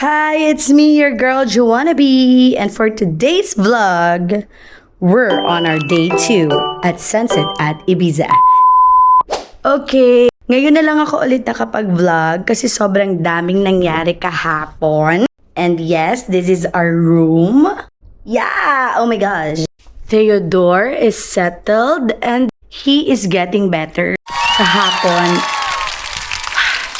Hi, it's me, your girl, Joannabe. And for today's vlog, we're on our day 2 at Sunset at Ibiza. Okay, ngayon na lang ako ulit nakapag-vlog kasi sobrang daming nangyari kahapon. And yes, this is our room. Yeah, oh my gosh. Theodore is settled and he is getting better. Kahapon,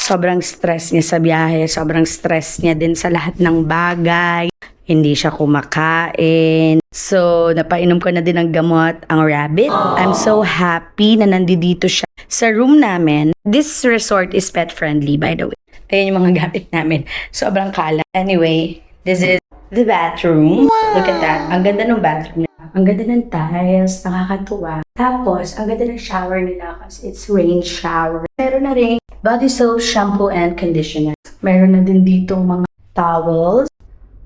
sobrang stress niya sa biyahe, sobrang stress niya din sa lahat ng bagay. Hindi siya kumakain. So, napainom ko na din ng gamot ang rabbit. I'm so happy na nandito siya sa room namin. This resort is pet friendly, by the way. Ayan yung mga gamit namin. Sobrang kalat. Anyway, this is the bathroom. Look at that. Ang ganda ng bathroom nila. Ang ganda ng tiles. Nakakatuwa. Tapos, ang ganda ng shower nila kasi it's rain shower. Meron na rin body soap, shampoo, and conditioner. Meron na din dito mga towels.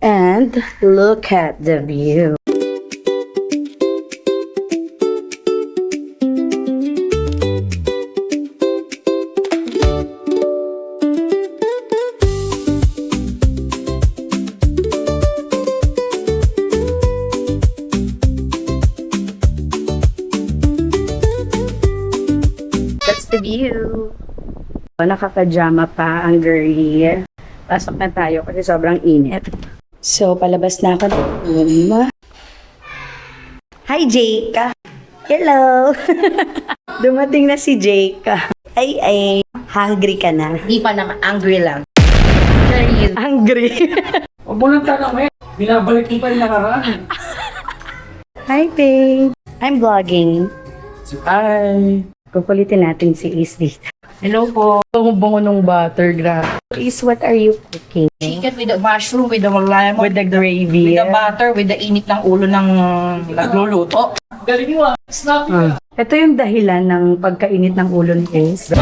And look at the view. That's the view. Nakapajama pa ang girlie. Pasok na tayo kasi sobrang init. So, palabas na ako ng room. Hi, Jake! Hello! Dumating na si Jake. Ay, hungry ka na? Di pa naman, angry lang. Hungry? Huwag mo lang tanong binabalik mo pa yung nakaraan. Hi, babe! I'm vlogging. Hi! Kukulitin natin si Ace dito. Hello po. Ang bango ng butter, grabe. Ace, what are you cooking? Chicken with the mushroom, with the lemon, With the gravy. with the butter, with the init ng ulo ng nagluluto. Galing mo Snap Ito yung dahilan ng pagkainit ng ulo ni Ace.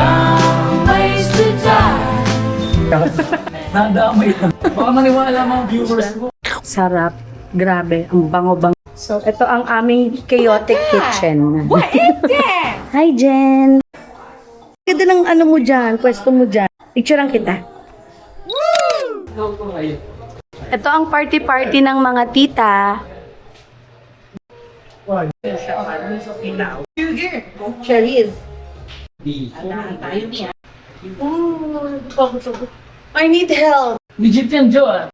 Nadamay lang. Baka maniwala mga viewers ko. Sarap. Grabe. Ang bango-bango. So, ito ang aming chaotic kitchen. What is that? Hi, Jen! Ganda ng ano mo dyan, pwesto mo dyan. Picturean kita. Ito ang party-party ng mga tita. Cherise. I need help. Legit yan, Joe.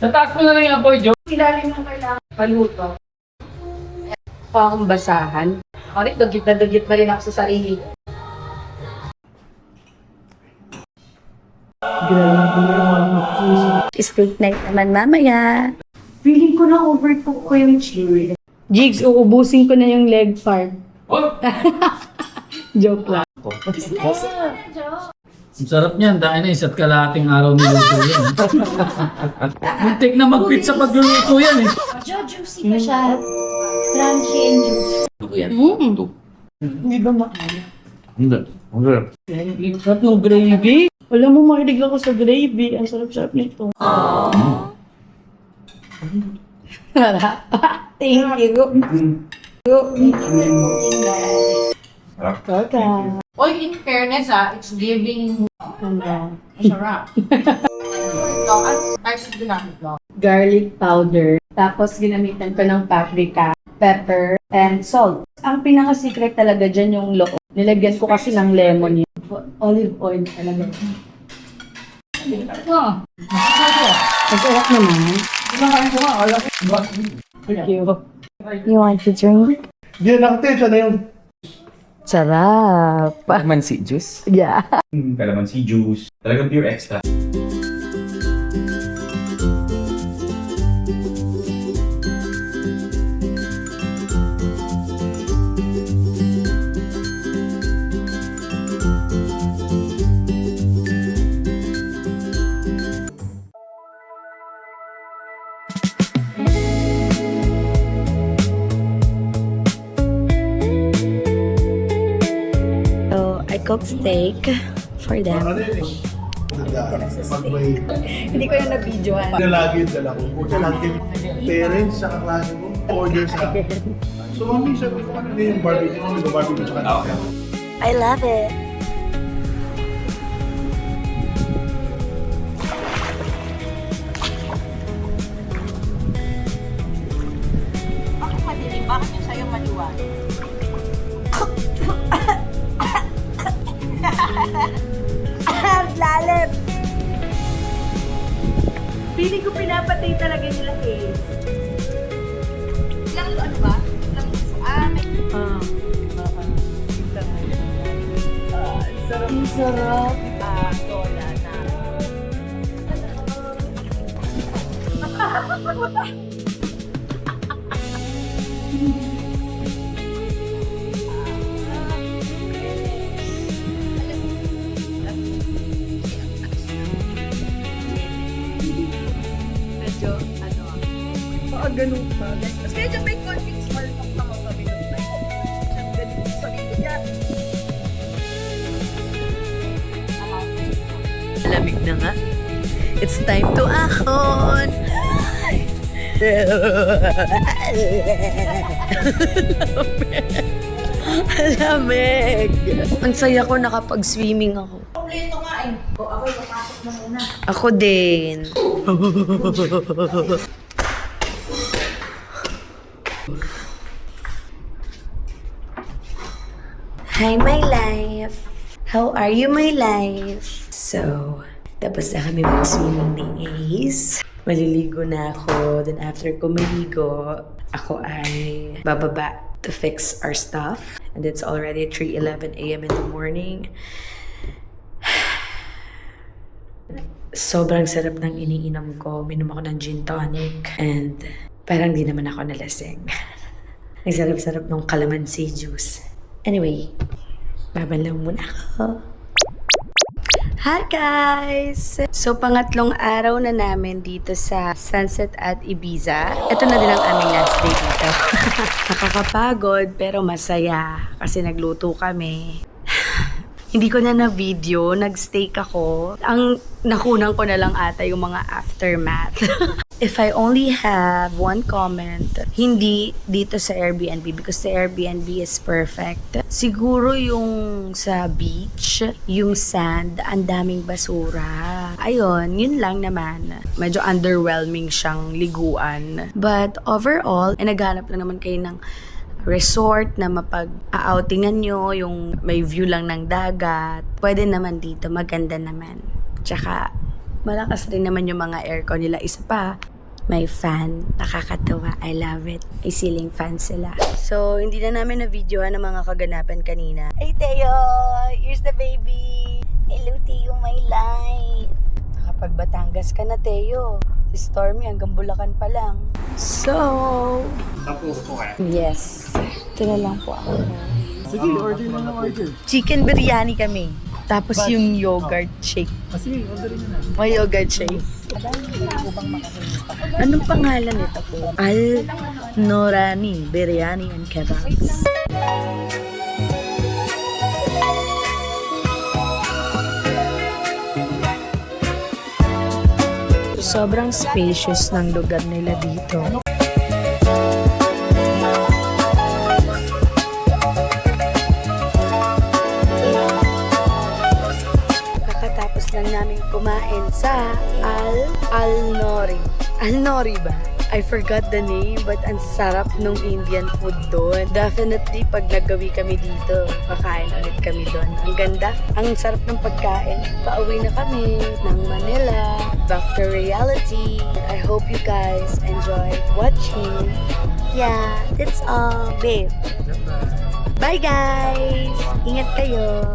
Tataas mo na lang yung apoy, Joe. Ilalim ng kailangan paluto. Akong basahan. Sorry, dugit na rin ako sa sarili. Steak night naman mamaya. Feeling ko na overcook ko yung chili. Jigs, uubusin ko na yung leg part. Oh! Joke lang. Ang sarap niyan. Dahil na isa't kalahating araw niluto yan. Muntik na mag-fit sa pagluluto yan Juicy pa siya. Crunchy and juicy. Hindi ba makaya? Hindi. Ang sarap ng gravy. Alam mo, makinig ako sa gravy. Ang sarap-sarap nito. Thank you. Okay. Oy, in fairness it's giving masarap. Ito, ayos din namin ito. Garlic powder. Tapos ginamitan ko ng paprika, pepper, and salt. Ang pinaka-secret talaga dyan yung loob. Nilagyan ko kasi ng lemon yun. Olive oil talaga. Masarap naman. Thank you. You want to drink? Hindi na nakatensya na yun. Sarap. Calamansi juice? Yeah. Calamansi juice. Talagang pure extra. So, I cooked steak for them. Ano yun eh? Pag may Hindi ko yung na-videoan. lagi yung dala ko. Kung lagi parents sa kaklase mo, order sa akin. So mami, sabi ko ano yung barbecue? Barbecue sa kanila. I love it. Feeling ko pinapatay talaga nila eh. Ilang ano ba? Ilang Ang sarap. Lola na. Medyo, ano, ganun pa. Mas medyo may konting small talk ako sabi ko. Ang ganun sabi ko niya. Lamig na nga. It's time to ahon! Lamig! Ang saya ko nakapag-swimming ako. Kompleto nga eh. O ako, papasok na muna. Ako din. Hi, my life. How are you, my life? So, tapos na kami mag-swimming ni Ace. Maliligo na ako. Then after ko maligo, ako ay bababa to fix our stuff. And it's already 3:11 a.m. in the morning. Sobrang sarap ng iniinom ko. Minom ako ng gin tonic. And parang di naman ako nalasing. Ang sarap-sarap ng calamansi juice. Anyway, babanlaw muna ako. Hi guys! So, pangatlong araw na namin dito sa Sunset at Ibiza. Ito na din ang aming last day dito. Nakakapagod pero masaya kasi nagluto kami. Hindi ko na na-video, nag-steak ako. Ang nakunan ko na lang ata yung mga aftermath. If I only have one comment, hindi dito sa Airbnb because the Airbnb is perfect. Siguro yung sa beach, yung sand, ang daming basura. Ayun, yun lang naman. Medyo underwhelming siyang liguan. But overall, naghanap lang naman kayo ng resort na mapag-outingan nyo, yung may view lang ng dagat. Pwede naman dito, maganda naman. Tsaka, malakas rin naman yung mga aircon nila. Isa pa, may fan. Nakakatawa. I love it. May ceiling fan sila. So, hindi na namin na-videohan ang mga kaganapan kanina. Hey, Teo! Here's the baby! Hello, Teo, my life! Nakapag Batangas ka na, Teo. Si Stormy hanggang Bulacan pa lang. So, yes. Ito na lang po ako. Sige, order na ng order. Chicken biryani kami. Tapos yung yogurt shake. Sige, order na. May yogurt shake. Anong pangalan nito po? Al Norani Biryani and Kebabs. Sobrang spacious ng lugar nila dito. Kakatapos lang namin kumain sa Al Nori. Al Nori ba? I forgot the name but ang sarap nung Indian food doon. Definitely pag nagawi kami dito, kakain ulit kami doon. Ang ganda, ang sarap ng pagkain. Pauwi na kami ng Manila, back to reality. I hope you guys enjoyed watching. Yeah, that's all, babe. Bye guys! Ingat kayo!